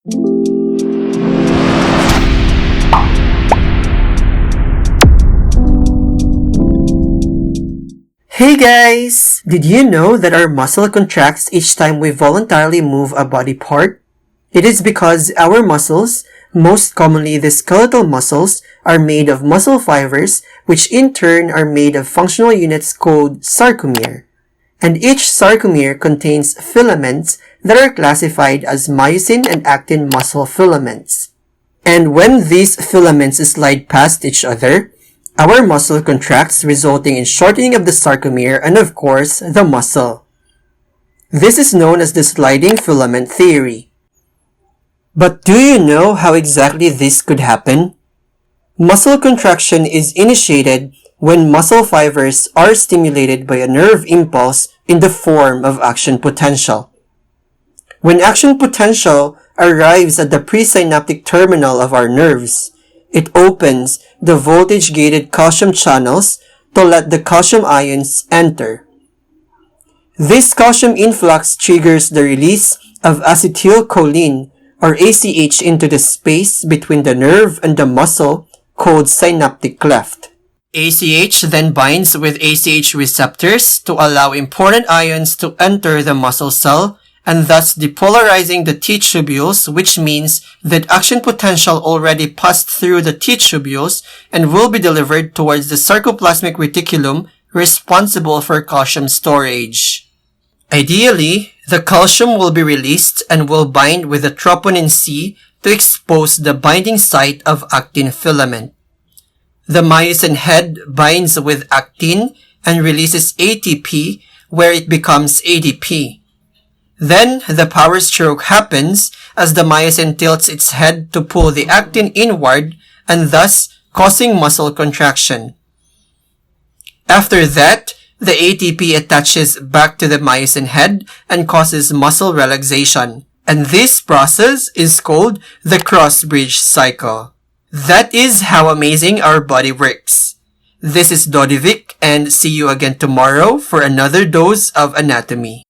Hey guys! Did you know that our muscle contracts each time we voluntarily move a body part? It is because our muscles, most commonly the skeletal muscles, are made of muscle fibers, which in turn are made of functional units called sarcomere. And each sarcomere contains filaments that are classified as myosin and actin muscle filaments. And when these filaments slide past each other, our muscle contracts, resulting in shortening of the sarcomere and of course, the muscle. This is known as the sliding filament theory. But do you know how exactly this could happen? Muscle contraction is initiated when muscle fibers are stimulated by a nerve impulse in the form of action potential. When action potential arrives at the presynaptic terminal of our nerves, it opens the voltage-gated calcium channels to let the calcium ions enter. This calcium influx triggers the release of acetylcholine or ACH into the space between the nerve and the muscle called synaptic cleft. ACH then binds with ACH receptors to allow important ions to enter the muscle cell and thus depolarizing the T-tubules, which means that action potential already passed through the T-tubules and will be delivered towards the sarcoplasmic reticulum responsible for calcium storage. Ideally, the calcium will be released and will bind with the troponin C to expose the binding site of actin filament. The myosin head binds with actin and releases ATP, where it becomes ADP. Then, the power stroke happens as the myosin tilts its head to pull the actin inward and thus causing muscle contraction. After that, the ATP attaches back to the myosin head and causes muscle relaxation. And this process is called the cross-bridge cycle. That is how amazing our body works. This is Dodievic and see you again tomorrow for another dose of anatomy.